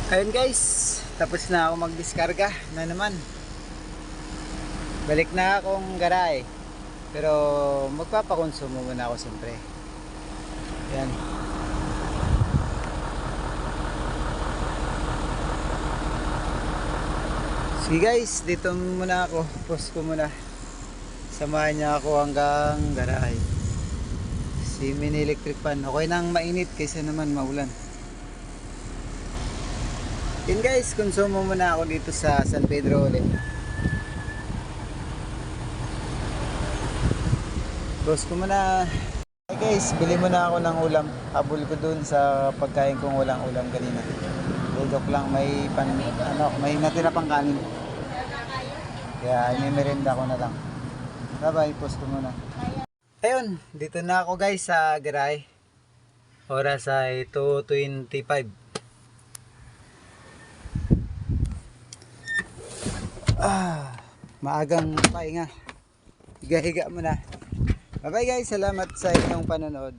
Ayun guys, tapos na ako magdiskarga na naman. Balik na akong garahe. Pero magpapakonsumo muna ako siyempre. Yan. Sige guys, dito muna ako. Pause ko muna. Samahan niya ako hanggang garahe. Si mini electric fan. Okay nang mainit kaysa naman maulan. Yun guys, konsumo muna ako dito sa San Pedro ulit. Pause ko muna. Hey guys, bili muna ako ng ulam. Habol ko dun sa pagkain kong walang ulam kanina. Joke lang, may natira pang kanin. Kaya ini-merenda ko na lang. Bye-bye, pause ko muna. Ayun, dito na ako guys sa garahe. Oras ay 2:25. Maagang pahinga. Higa-higa muna. Bye bye guys, salamat sa inyong panonood.